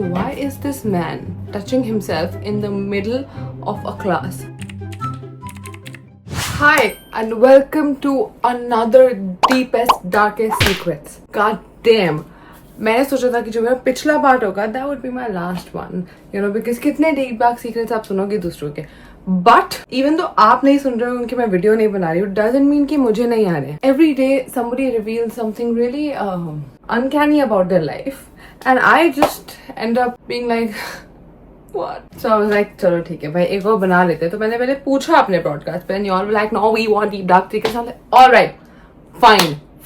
Why is this man touching himself in the middle of a class? Hi and welcome to another deepest darkest secrets. God damn. मैंने सोचा था कि जो मेरा पिछला part होगा that would be my last one, you know, because कितने deep dark secrets आप सुनोगे दूसरों के. But even though आप नहीं सुन रहे हो उनकी मैं वीडियो नहीं बना रही हूँ, doesn't mean कि मुझे नहीं आ रहे. Every day somebody reveals something really uncanny about their life, and I just end up being like, what? So I was like, चलो ठीक है भाई एक और बना लेते हैं. तो मैंने पहले पूछा अपने ब्रॉडकास्ट पे, and you all were like, no, we want deep dark secrets. I'm like, all right,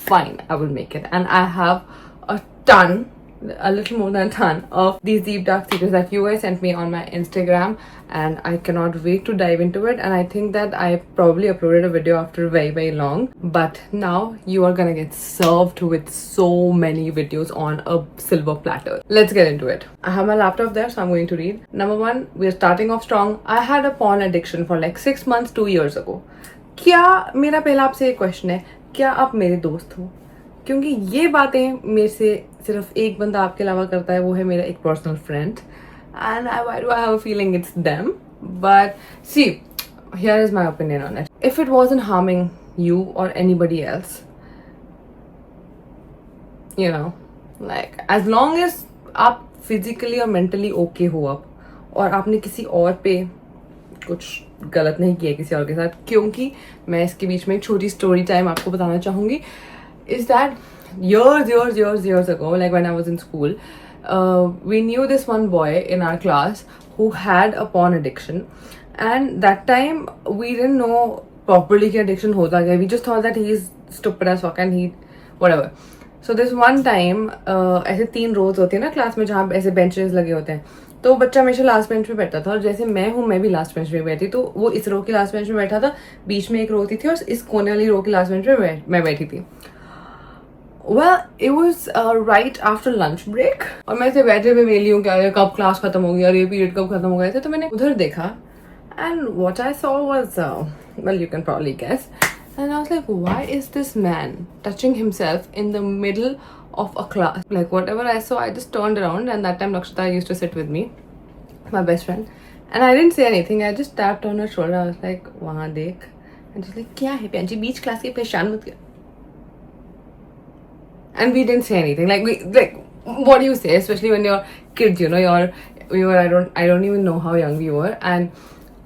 fine, I will make it. And I have a little more than a ton of these deep dark secrets that you guys sent me on my Instagram, and I cannot wait to dive into it. And I think that I probably uploaded a video after very long, but now you are gonna get served with so many videos on a silver platter. Let's get into it. I have my laptop there, so I'm going to read. Number one, we're starting off strong. I had a porn addiction for like 6 months 2 years ago. क्या मेरा पहला आपसे एक question है, क्या आप मेरे दोस्त हो? क्योंकि ये बातें मेरे से सिर्फ एक बंदा आपके अलावा करता है, वो है मेरा एक personal friend, and why do I have a feeling it's them? But see, here is my opinion on it. If it wasn't harming you or anybody else, you know, like as long as आप physically और mentally okay हो आप, और आपने किसी और पे कुछ गलत नहीं किया किसी और के साथ, क्योंकि मैं इसके बीच में एक छोटी स्टोरी टाइम आपको बताना चाहूँगी. Is that years ago, like when I was in school, we knew this one boy in our class who had a porn addiction, and that time we didn't know properly कि addiction होता क्या. We just thought that he is stupid as fuck and he whatever. So this one time ऐसे 3 rows होती है ना class में जहाँ ऐसे benches लगे होते हैं, तो बच्चा हमेशा लास्ट बेंच पे बैठता था, और जैसे मैं हूँ मैं भी लास्ट बेंच पे बैठी, तो वो इस रो की लास्ट बेंच में बैठा था, बीच में एक रो होती थी और इस कोने वाली रो की लास्ट बेंच पे मैं बैठी थी. Well, it was right after lunch break, और मैं ऐसे बैठे हुए वेली हूँ क्या कब क्लास खत्म हो गया और ये पीरियड कब खत्म हो गया था. तो मैंने उधर देखा, and what I saw was well, you can probably guess, and I was like, why is this man touching himself in the middle of a class? Like whatever I saw, I just turned around, and that time Nakshita used to sit with me, my best friend, and I didn't say anything. I just tapped on her shoulder. I was like, वहाँ देख, and she's like, क्या है प्याजी बीच class के परेशान मत कर. And we didn't say anything. Like what do you say, especially when you're kids, you know, I don't even know how young we were, and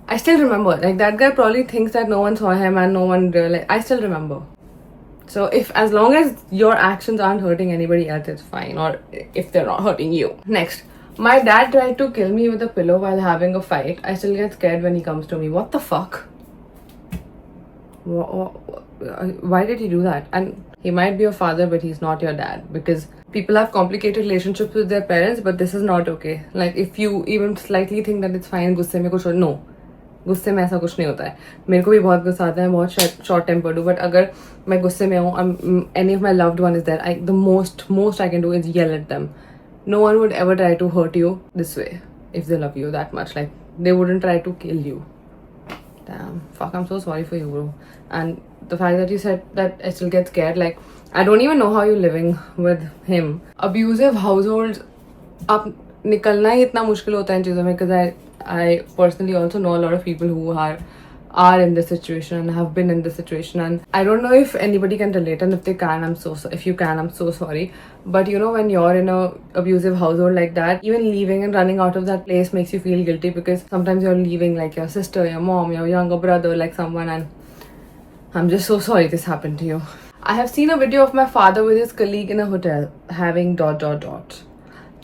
I still remember, like that guy probably thinks that no one saw him and no one realized. I still remember. So if as long as your actions aren't hurting anybody else, it's fine, or if they're not hurting you. Next, my dad tried to kill me with a pillow while having a fight. I still get scared when he comes to me. What the fuck? Why did he do that? And he might be your father, but he's not your dad, because people have complicated relationships with their parents, but this is not okay. Like if you even slightly think that it's fine, गुस्से में कुछ no, गुस्से में ऐसा कुछ नहीं होता है. मेरे को भी बहुत गुस्सा आता है, बहुत short tempered हूँ, but अगर मैं गुस्से में हूँ, any of my loved one is there, the most I can do is yell at them. No one would ever try to hurt you this way if they love you that much. Like they wouldn't try to kill you. Damn, fuck, I'm so sorry for you, bro. And the fact that you said that I still get scared, like I don't even know how you're living with him. Abusive households, आप निकलना ही इतना मुश्किल होता है इन चीज़ों में, because I personally also know a lot of people who are in this situation and have been in this situation, and I don't know if anybody can relate, and if they can, if you can, I'm so sorry. But you know, when you're in a abusive household like that, even leaving and running out of that place makes you feel guilty, because sometimes you're leaving like your sister, your mom, your younger brother, like someone, and I'm just so sorry this happened to you. I have seen a video of my father with his colleague in a hotel having ...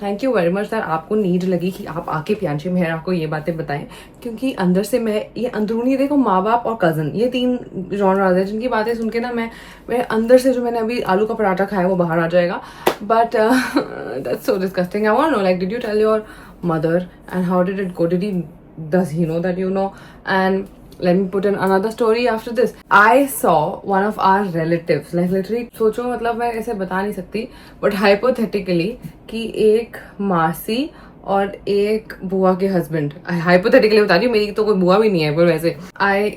thank you very much that आपको need लगी कि आप आके प्यांशी में आपको ये बातें बताएं, क्योंकि अंदर से मैं ये अंदरूनी देखो, माँ बाप और कज़न, ये 3 जॉनराज है जिनकी बातें सुन के ना मैं अंदर से जो मैंने अभी आलू का पराठा खाया वो बाहर आ जाएगा. But that's so disgusting. I want to know, like, did you tell your mother, and how did it go? Does he know that you know? And let me put in another story after this. I saw one of our relatives, like literally, सोचो, मतलब मैं ऐसे बता नहीं सकती, but hypothetically कि एक मासी और एक बुआ के हस्बैंड, हाइपोथेटिकली बता रही हूँ, मेरी तो कोई बुआ भी नहीं है, पर वैसे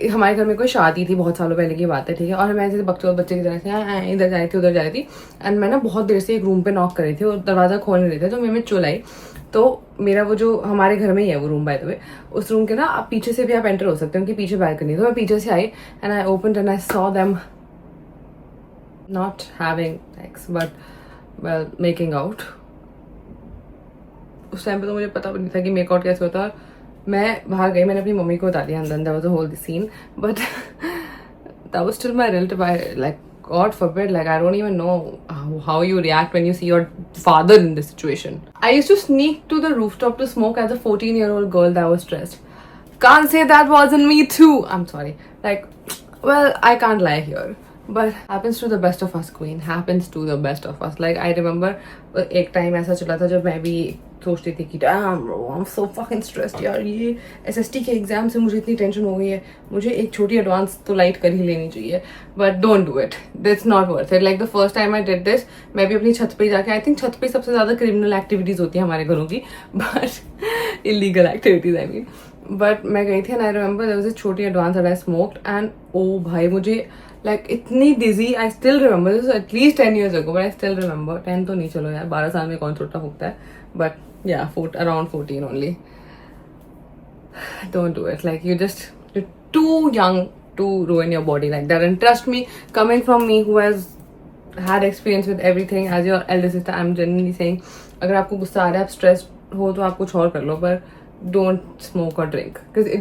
हमारे घर में कोई शादी थी बहुत सालों पहले की बात है, ठीक है, और मैं ऐसे बच्चों बच्चे की तरह से इधर जा रही थी उधर जा रही थी, एंड मैं ना बहुत देर से एक रूम पे नॉक कर रही थी और दरवाजा खोल नहीं रही थी, तो मैं चुल आई, तो मेरा वो जो हमारे घर में ही है वो रूम बाय द वे, उस रूम के ना आप पीछे से भी आप एंटर हो सकते हो, उनके पीछे बालकनी है। तो मैं पीछे से आई and I opened and I saw them not having sex but well making out. उस टाइम पे तो मुझे पता भी नहीं था कि मेक आउट कैसे होता है। मैं बाहर गई, मैंने अपनी मम्मी को बता दिया अंदर, there was a whole scene, but that was still my relative. I like, God forbid, like I don't even know how you react when you see your father in this situation. I used to sneak to the rooftop to smoke as a 14-year-old girl that was stressed. Can't say that wasn't me too. I'm sorry. Like, well, I can't lie here. But happens to the best of us, queen. Happens to the best of us. Like I remember एक time ऐसा चला था जब मैं भी सोचती थी कि damn bro, I'm so fucking stressed यार, ये SST के एग्जाम से मुझे इतनी टेंशन हो गई है, मुझे एक छोटी एडवांस तो लाइट कर ही लेनी चाहिए। But don't do it, that's not worth it. Like the first time I did this, मैं भी अपनी छत पे जाके, आई थिंक छत पे सबसे ज़्यादा क्रिमिनल एक्टिविटीज़ होती है हमारे घरों की, but illegal activities I mean. But मैं गई थी and I remember there was a छोटी advance that I smoked and ओ भाई मुझे लाइक इतनी dizzy, I still remember, this at least 10 years ago, but I still remember. 10 तो नहीं, चलो यार 12 साल में कौन छोटा फूकता है, but yeah, around 14 only. Don't do it. Like you're too young to ruin your body like that. And trust me, coming from me who has had experience with everything, as your elder sister, I'm genuinely saying, अगर आपको गुस्सा आ रहा है, आप stressed हो तो आप कुछ और कर लो, पर don't smoke or drink because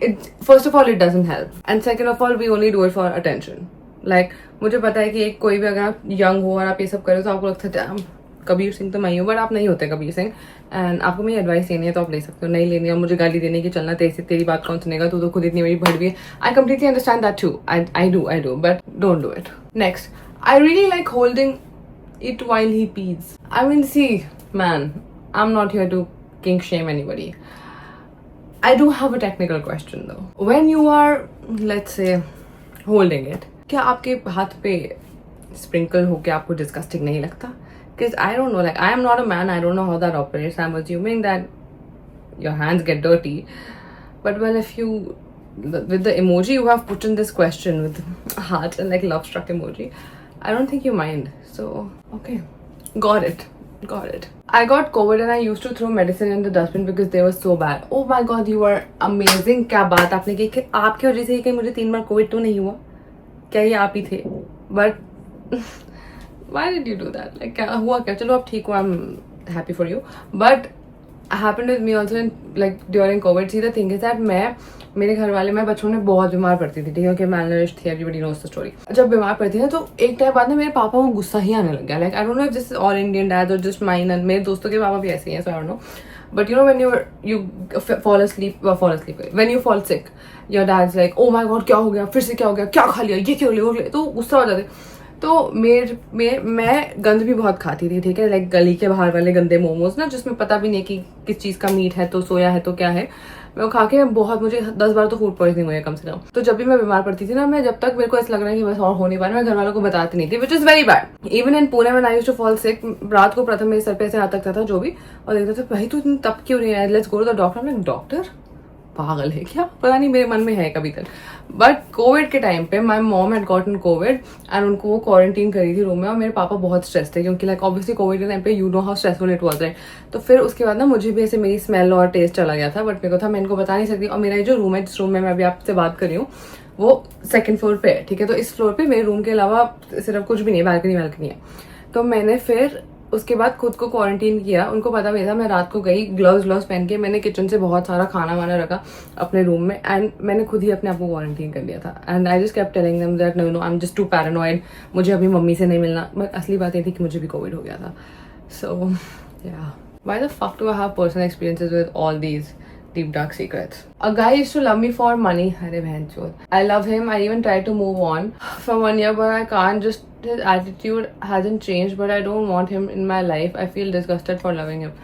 it first of all it doesn't help, and second of all we only do it for attention. Like मुझे पता है कि एक कोई भी अगर आप young हो और आप ये सब करो तो आपको लगता है कबीर सिंह तो मैं ही हूँ, बट आप नहीं होते कबीर सिंह, एंड आपको मेरी एडवाइस लेनी है तो आप ले सकते हो, नहीं लेनी है मुझे गाली देने की चलना तेरी बात कौन सुनेगा, तू तो खुद इतनी बड़ी भड़वी है। I completely understand that too, I do but don't do it. Next, I really like holding it while he pees. I mean, see, man, I'm not here to kink shame anybody. I do have a technical question though. When you are, let's say, holding it, क्या आपके हाथ पे sprinkle होके आपको disgusting नहीं लगता? Because I don't know, like I am not a man, I don't know how that operates. I'm assuming that your hands get dirty. But well, if you, with the emoji you have put in this question with heart and like love struck emoji, I don't think you mind. So, okay. Got it. I got COVID and I used to throw medicine in the dustbin because they were so bad. Oh my god, you are amazing. क्या बात आपने की कि आपकी वजह से ही कहीं मुझे 3 बार COVID तो नहीं हुआ? क्या ये आप ही थे? But why did you do that? Like क्या हुआ क्या? चलो आप ठीक हो, I'm happy for you. But happened with me also in like during COVID. See, the thing is that मेरे घर वाले, मैं बचपन में बहुत बीमार पड़ती थी, ठीक है, कि malnourished थी, everybody knows the story. जब बीमार पड़ती है तो एक टाइम बाद में मेरे पापा को गुस्सा ही आने लग गया. Like I don't know if this is all Indian dads or just mine, and मेरे दोस्तों के पापा भी ऐसे ही हैं, so I don't know. But you know when you fall asleep, when you fall sick, your dad's like, oh my god, क्या हो गया, फिर से क्या हो गया, क्या खा लिया, ये क्यों लिया, तो गुस्सा हो जाते. तो मैं गंद भी बहुत खाती थी, ठीक है, लाइक गली के बाहर वाले गंदे मोमोज ना, जिसमें पता भी नहीं कि किस चीज़ का मीट है तो सोया है तो क्या है, मैं खा के बहुत, मुझे 10 बार तो फूड पॉइजनिंग हुई है कम से कम. तो जब भी मैं बीमार पड़ती थी ना, मैं जब तक मेरे को ऐसा लग रहा है कि बस और हो नहीं पा रहा, मैं घर वालों को बताती नहीं थी, which is very bad. Even in Pune when I used to fall sick, रात को प्रथम मेरे सर पे ऐसे हाथ लगता था जो भी, और देखता था भाई तू इतनी तब क्यों नहीं है, let's go to the doctor. मैं डॉक्टर पागल है क्या, पता नहीं मेरे मन में है कभी तक. बट कोविड के टाइम पे my mom had gotten Covid and उनको वो क्वारंटीन करी थी रूम में, और मेरे पापा बहुत स्ट्रेस थे क्योंकि लाइक ऑब्वियसली कोविड के टाइम पे you know how stressful it was, right. तो फिर उसके बाद ना मुझे भी ऐसे मेरी स्मेल और टेस्ट चला गया था, बट मेरे को था मैं इनको बता नहीं सकती. और मेरा जो रूम है, जिस रूम में मैं अभी आपसे बात कर रही हूँ, वो 2nd फ्लोर पे है, ठीक है. तो इस फ्लोर पे मेरे रूम के अलावा सिर्फ कुछ भी नहीं है, बालकनी है. तो मैंने फिर उसके बाद खुद को क्वारंटीन किया. उनको पता भी था. मैं रात को गई ग्लव्स पहन के, मैंने किचन से बहुत सारा खाना वाना रखा अपने रूम में, एंड मैंने खुद ही अपने आप को क्वारंटीन कर लिया था. And I just kept telling them that no I am just too paranoid, मुझे अभी मम्मी से नहीं मिलना. बट असली बात ये थी कि मुझे भी कोविड हो गया था. सो या, why the fuck do I have personal experiences with all these deep dark secrets. A guy used to love me for money. Arey bhai chod. I love him. I even tried to move on for 1 year, but I can't. Just his attitude hasn't changed, but I don't want him in my life. I feel disgusted for loving him.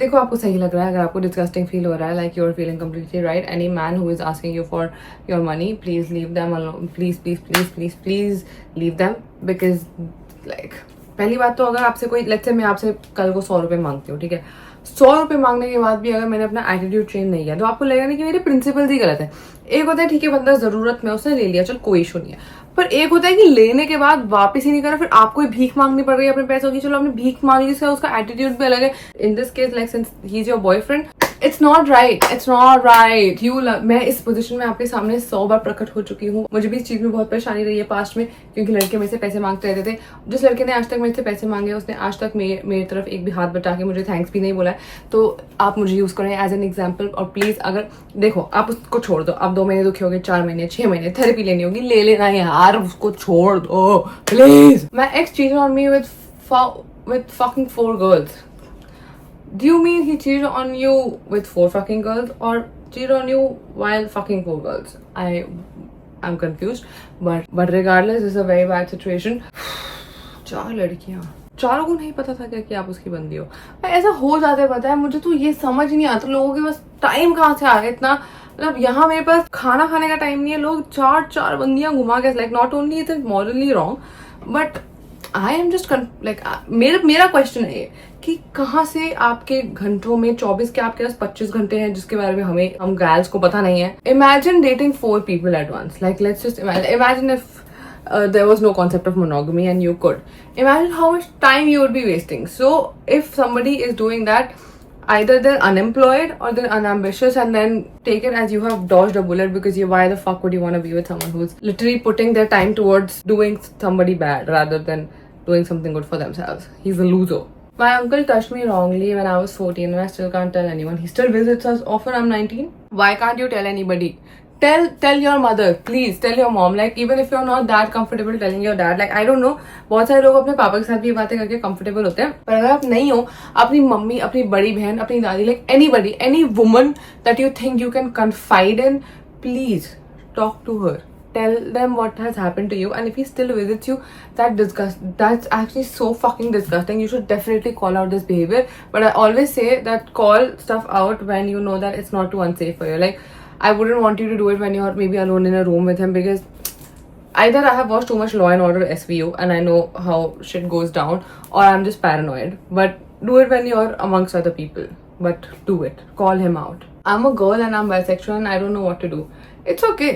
देखो आपको सही लग रहा है, अगर आपको disgusting feel हो रहा है, like you're feeling completely right. Any man who is asking you for your money, please leave them alone. Please leave them, because like पहली बात तो अगर आपसे कोई, let's say मैं आपसे कल को 100 रुपये मांगती हूँ, ठीक है, 100 रुपये मांगने के बाद भी अगर मैंने अपना एटीट्यूड चेंज नहीं किया, तो आपको लगेगा नहीं कि मेरे प्रिंसिपल्स ही गलत है. एक होता है ठीक है बंदा जरूरत में उसने ले लिया, चल कोई इशू नहीं है, पर एक होता है कि लेने के बाद वापस ही नहीं करा, फिर आपको ही भीख मांगनी पड़ रही है अपने पैसों की। चलो आपने भीख मांगी, जिसका उसका एटीट्यूड भी अलग है। In this case like since he is your boyfriend, it's not right, it's not right. मैं इस पोजीशन में आपके सामने 100 बार प्रकट हो चुकी हूँ। मुझे भी इस चीज में बहुत परेशानी रही है पास्ट में, क्योंकि लड़के मेरे से पैसे मांगते रहते थे। जिस लड़के ने आज तक मेरे से पैसे मांगे उसने आज तक मेरी तरफ एक भी हाथ बटा के मुझे थैंक्स भी नहीं बोला है। तो आप मुझे यूज करें एज एन एग्जाम्पल। और प्लीज अगर देखो आप उसको छोड़ दो, आप 2 महीने दुखी हो गए, 4 महीने 6 महीने थेरेपी लेनी होगी, ले लेना यार, उसको छोड़ दो please. My x cheated on me with fucking 4 girls. Do you mean he cheated on you with 4 fucking girls or cheated on you while fucking 4 girls? I'm confused, but regardless, this is a very bad situation. 4 लड़कियां, चारों को नहीं पता था क्या कि आप उसकी बंदी हो। ऐसा हो जाता है, पता है मुझे तो ये समझ नहीं आता लोगों के पास टाइम कहाँ से आ गया इतना। मतलब यहाँ मेरे पास खाना खाने का टाइम नहीं है, लोग 4 बंदियां घुमा के, like not only it is morally wrong but I am just like मेरा क्वेश्चन है कि कहाँ से आपके घंटों में 24 के आपके पास 25 घंटे हैं जिसके बारे में हम गर्ल्स को पता नहीं है। Imagine dating 4 people at once. Like let's just imagine if there was no concept of monogamy and you could imagine how much time you would be wasting. So if somebody is doing that, either they're unemployed or they're unambitious, and then take it as you have dodged a bullet, because why the fuck would you want to be with someone who's literally putting their time towards doing somebody bad rather than doing something good for themselves? He's a loser. My uncle touched me wrongly when I was 14 and I still can't tell anyone. He still visits us often. I'm 19. Why can't you tell anybody? Tell your mother, please. Tell your mom. Like even if you're not that comfortable telling your dad, like I don't know, बहुत सारे लोग अपने पापा के साथ भी ये बातें करके comfortable होते हैं, पर अगर आप नहीं हो, अपनी मम्मी, अपनी बड़ी बहन, अपनी दादी, like anybody, any woman that you think you can confide in, please talk to her. Tell them what has happened to you, and if he still visits you, that's actually so fucking disgusting. You should definitely call out this behavior. But I always say that call stuff out when you know that it's not too unsafe for you. Like I wouldn't want you to do it when you're maybe alone in a room with him, because either I have watched too much Law and Order SVU and I know how shit goes down, or I'm just paranoid. But do it when you're amongst other people. But do it. Call him out. I'm a girl and I'm bisexual and I don't know what to do. It's okay.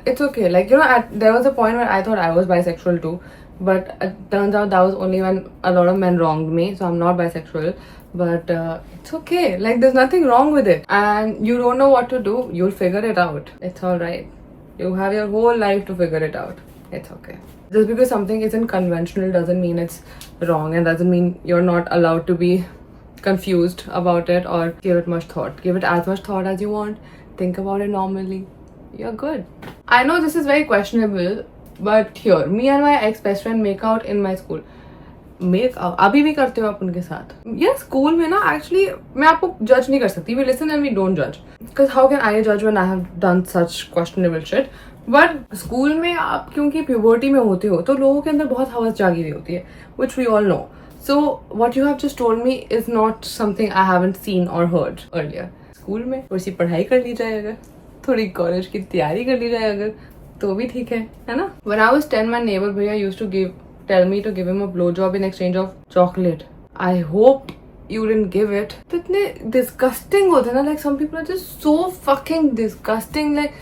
It's okay. Like, you know, there was a point where I thought I was bisexual too, but it turns out that was only when a lot of men wronged me, so I'm not bisexual. But it's okay. Like, there's nothing wrong with it. And you don't know what to do, you'll figure it out. It's alright. You have your whole life to figure it out. It's okay. Just because something isn't conventional doesn't mean it's wrong, and doesn't mean you're not allowed to be confused about it or give it much thought. Give it as much thought as you want. Think about it normally. You're good. I know this is very questionable, but here, me and my ex-best friend make out in my school. Make out? अभी भी करते हो आप उनके साथ? Yeah, school में ना actually मैं आपको judge नहीं कर सकती. We listen and we don't judge. Because how can I judge when I have done such questionable shit? But school में आप क्योंकि puberty में होते हो, तो लोगों के अंदर बहुत हवस जागी हुई होती है, which we all know. So what you have just told me is not something I haven't seen or heard earlier. School में थोड़ी सी पढ़ाई कर ली जाए, अगर थोड़ी कॉलेज की तैयारी कर ली जाए अगर, तो भी ठीक है ना? When I was 10, my neighbor भैया used to tell me to give him a blowjob in exchange of chocolate. I hope you didn't give it. तो इतने disgusting होते हैं ना, like some people are just so fucking disgusting. Like,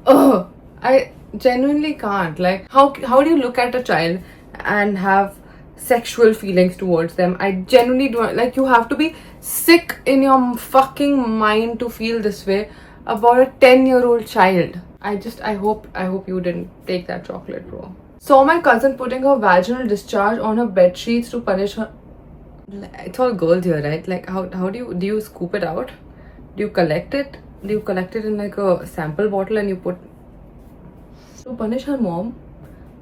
oh, I genuinely can't. Like, how do you look at a child and have sexual feelings towards them? I genuinely don't. Like, you have to be sick in your fucking mind to feel this way about a 10-year-old child. I hope you didn't take that chocolate, bro. Saw my cousin putting her vaginal discharge on her bed sheets to punish her. It's all girls here, right? Like, how do you scoop it out? Do you collect it? Do you collect it in like a sample bottle and you put to punish her mom?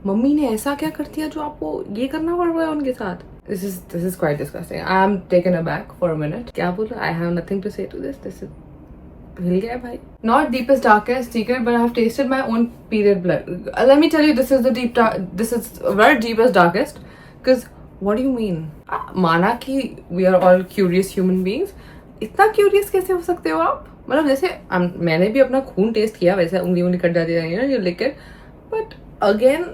Mummy ने ऐसा क्या कर दिया जो आपको ये करना पड़ रहा है उनके साथ? This is quite disgusting. I am taken aback for a minute. क्या बोला? I have nothing to say to this. This is हिल गया भाई. Not deepest darkest secret, but I have tasted my own period blood. Let me tell you, this is very deepest darkest. Because what do you mean? माना कि we are all curious human beings. इतना curious कैसे हो सकते हो आप? मतलब जैसे मैंने भी अपना खून टेस्ट किया, वैसे उंगली कट जाती है ना, you lick it. But again,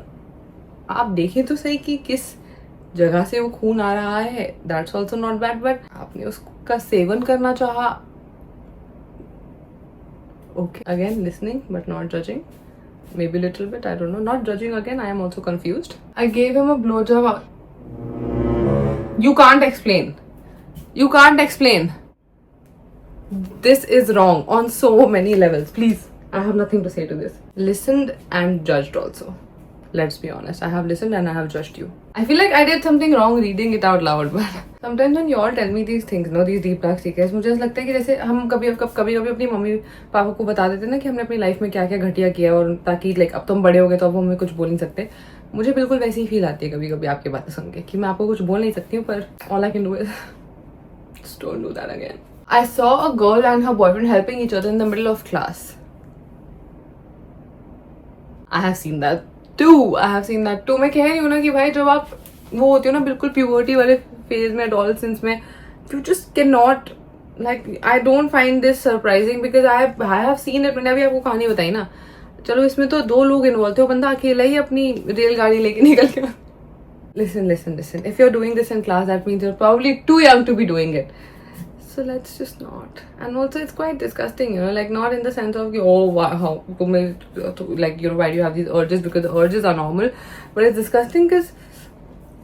आप देखें तो सही कि किस जगह से वो खून आ रहा है. That's also not bad, but आपने उसका सेवन करना चाहा, Okay. Again, listening but not judging. Maybe a little bit, I don't know. Not judging again, I am also confused. I gave him a blowjob. You can't explain. You can't explain. This is wrong on so many levels. Please, I have nothing to say to this. Listened and judged also. Let's be honest. I have listened and I have judged you. I feel like I did something wrong reading it out loud, but sometimes when you all tell me these things, these deep dark secrets, मुझे ऐसा लगता है कि जैसे हम कभी कभी अपनी मम्मी पापा को बता देते ना कि हमने अपनी लाइफ में क्या क्या घटिया किया, और ताकि लाइक अब तो हम बड़े हो गए तो अब हमें कुछ बोल नहीं सकते. मुझे बिल्कुल वैसी ही फील आती है कभी कभी आपकी बातें सुन के कि मैं आपको कुछ बोल नहीं सकती हूँ, पर all I can do is just don't do that again. I saw a girl and her boyfriend helping each other in the middle of class. I have seen that too. मैं कह रही हूँ ना कि भाई जब आप वो होती हो ना बिल्कुल प्यूबर्टी वाले फेज में, एडोलसेंस में, you just cannot, like I don't find this surprising because I have seen it. मैंने अभी आपको कहानी बताई ना, चलो इसमें तो 2 लोग इन्वॉल्व थे, वो बंदा अकेला ही अपनी रेलगाड़ी लेके निकल गया. Listen. If you're doing this in class, that means you're probably too young to be doing it. So let's just not. And also it's quite disgusting, like not in the sense of oh wow, like why do you have these urges, because the urges are normal, but it's disgusting because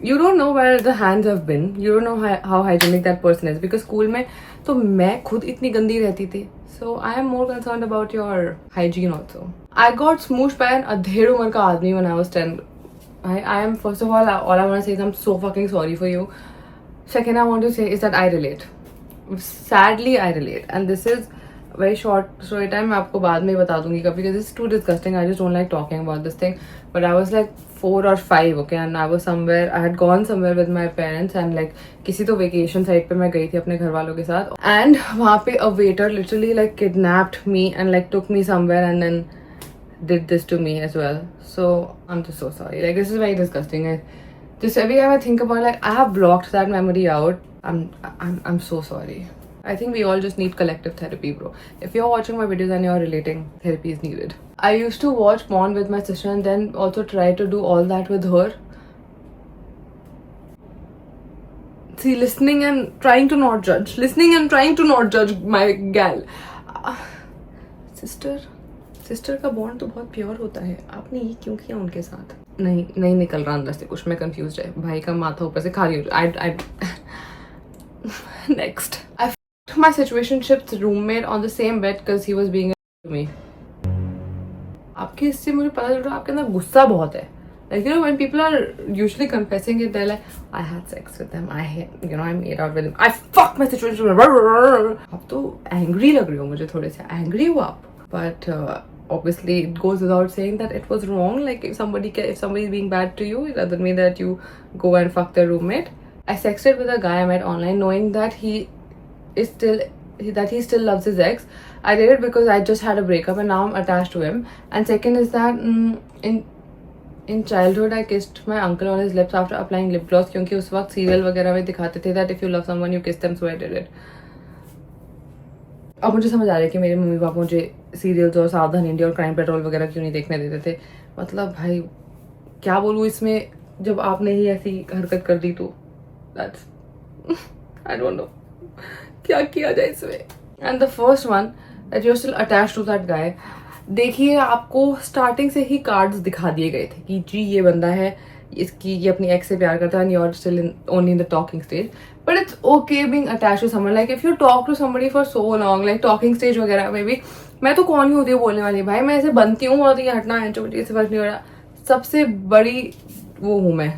you don't know where the hands have been, you don't know how hygienic that person is. Because school में तो मैं खुद इतनी गंदी रहती थी, so I am more concerned about your hygiene also. I got smooshed by an अधेड़ उम्र का आदमी when I was 10. I am, first of all I want to say is I'm so fucking sorry for you. Second, I want to say is that I relate. Sadly I relate, and this is very short story time. मैं आपको बाद में बता दूंगी कभी, because this is too disgusting. I just don't like talking about this thing. But I was like 4 or 5, okay, and I was somewhere, I had gone somewhere with my parents, and like किसी तो vacation site पे मैं गई थी अपने घर वालों के साथ, and वहाँ पे a waiter literally like kidnapped me and like took me somewhere and then did this to me as well. So I'm just so sorry. Like this is very disgusting. Just every time I think about, like I have blocked that memory out. I'm so sorry. I think we all just need collective therapy, bro. If you're watching my videos and you're relating, therapy is needed. I used to watch porn with my sister and then also try to do all that with her. See, listening and trying to not judge. Listening and trying to not judge my gal. Sister का bond तो बहुत pure होता है. आपने ये क्यों किया उनके साथ? नहीं निकल रहा अंदर से कुछ. मैं कंफ्यूज है. भाई का माथा ऊपर से खाली हो जाए. Next, I f***ed my situationship's roommate on the same bed because he was being a to me. आपके इससे मुझे पता चल रहा है आपके अंदर गुस्सा बहुत है. Like when people are usually confessing it, they're like, I had sex with them, I made out with him, I fucked my situation. आप तो angry लग रही हो मुझे थोड़े से. Angry हो आप. But obviously it goes without saying that it was wrong. Like if somebody is being bad to you, it doesn't mean that you go and fuck their roommate. I sexted with a guy I met online knowing that he still loves his ex. I did it because I just had a breakup and now I'm attached to him. And second is that in childhood I kissed my uncle on his lips after applying lip gloss क्योंकि उस वक्त serial वगैरह में दिखाते थे that if you love someone you kiss them, so I did it. अब मुझे समझ आ रहा है कि मेरे मम्मी पापा मुझे सीरियल्स और सावधान इंडिया और क्राइम पेट्रोल वगैरह क्यों नहीं देखने देते थे. मतलब भाई क्या बोलूँ इसमें, जब आपने ही ऐसी हरकत कर दी तो that's I don't know क्या किया जाए इसमें. And the first one that you're still attached to that guy. देखिए आपको स्टार्टिंग से ही कार्ड्स दिखा दिए गए थे कि जी ये बंदा है, ये अपनी एक्स से प्यार करता है, and you're still only in the talking stage. But it's okay being attached to someone. Like if you talk to somebody for so long, like talking stage वगैरह में भी, मैं तो कौन ही होती हूँ बोलने वाली. भाई मैं ऐसे बनती हूँ और ये हटना है छोटी से फर्क नहीं हो रहा. सबसे बड़ी वो हूँ मैं,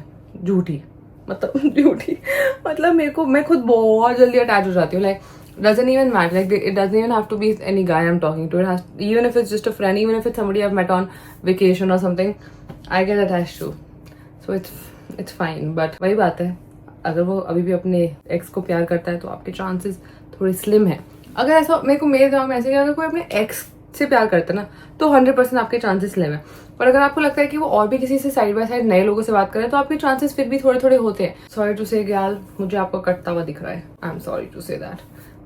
झूठी. मतलब मैं खुद बहुत जल्दी अटैच हो जाती हूँ. Like doesn't even matter, like it doesn't even have to be any guy I'm talking to. It has, even if it's just a friend, even if it's somebody I've met on vacation or something, I get attached to. So it's fine. But वही बात है, अगर वो अभी भी अपने x को प्यार करता है तो आपके चांसेस थोड़े स्लिम है. अगर ऐसा मेरे दिमाग में ऐसे कि अगर कोई अपने एक्स से प्यार करता है ना तो 100% आपके चांसेस स्लिम है. पर अगर आपको लगता है कि वो और भी किसी से साइड बाय साइड नए लोगों से बात करे तो आपके चांसेस फिर भी थोड़े थोड़े होते हैं. सॉरी टू से ग्याल, मुझे आपको कटता हुआ दिख रहा है. I am sorry to say that.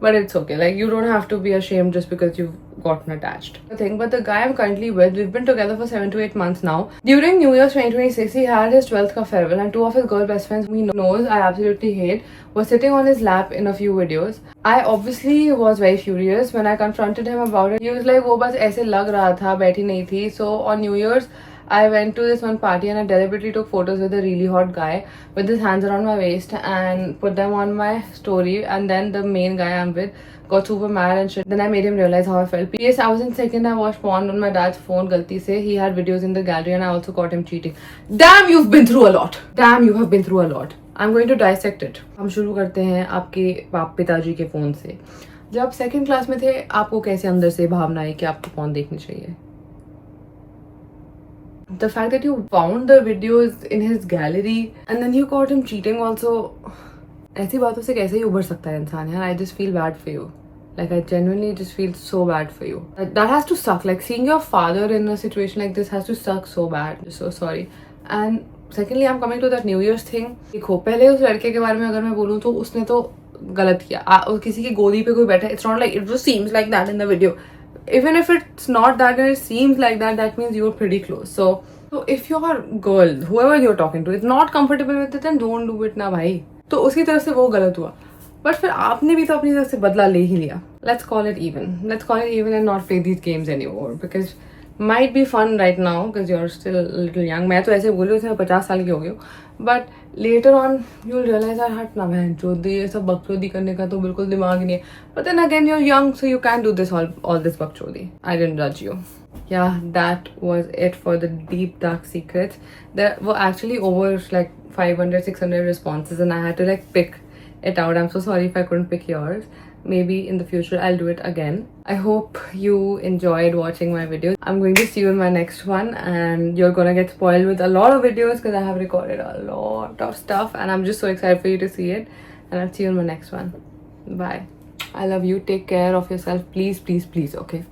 But it's okay. Like, you don't have to be ashamed just because you've gotten attached. The thing, but the guy I'm currently with, we've been together for 7 to 8 months now. During New Year's 2026, he had his 12th ka farewell, and 2 of his girl best friends whom he knows I absolutely hate were sitting on his lap in a few videos. I obviously was very furious when I confronted him about it. He was like, "वो बस ऐसे लग रहा था, बैठी नहीं थी." So on New Year's, I went to this one party and I deliberately took photos with a really hot guy with his hands around my waist and put them on my story. And then the main guy I'm with got super mad and shit. Then I made him realize how I felt. Yes, I was in second. I watched porn on my dad's phone. Galti se. He had videos in the gallery and I also caught him cheating. Damn, you've been through a lot. Damn, you have been through a lot. I'm going to dissect it. हम शुरू करते हैं आपके पिताजी के phone से. जब second class में थे, आपको कैसे अंदर से भावना आई कि आपको फोन देखनी चाहिए? The fact that you found the videos in his gallery and then you caught him cheating also, ऐसी बातों से कैसे ही उभर सकता है इंसान यार? I just feel bad for you. Like, I genuinely just feel so bad for you. That has to suck. Like, seeing your father in a situation like this has to suck so bad. I'm so sorry. And secondly, I'm coming to that New Year's thing. देखो, पहले उस लड़के के बारे में अगर मैं बोलूँ तो उसने तो गलत किया. किसी की गोदी पे कोई बैठा है. It's not like it just seems like that in the video. Even if it's not that and it seems like that, that means you're pretty close. So if your girl, whoever you're talking to, is not comfortable with it, then don't do it ना भाई. तो उसकी तरफ से वो गलत हुआ. But फिर आपने भी तो अपनी तरफ से बदला ले ही लिया. Let's call it even. Let's call it even and not play these games anymore. Because might be fun right now because you're still a little young. मैं तो ऐसे बोल रही हूँ, 50 साल की हो गई हूँ. But later on, you'll realize यार हट ना बहन चोदी, ये सब बकचोदी करने का तो बिल्कुल दिमाग नहीं है. But then again, you're young, so you can do this all this bakchodi. I didn't judge you. Yeah, that was it for the deep dark secrets. There were actually over like 500, 600 responses, and I had to like pick it out. I'm so sorry if I couldn't pick yours. Maybe in the future I'll do it again. I hope you enjoyed watching my videos. I'm going to see you in my next one, and you're gonna get spoiled with a lot of videos because I have recorded a lot of stuff and I'm just so excited for you to see it. And I'll see you in my next one. Bye. I love you. Take care of yourself. Please, please, please. Okay.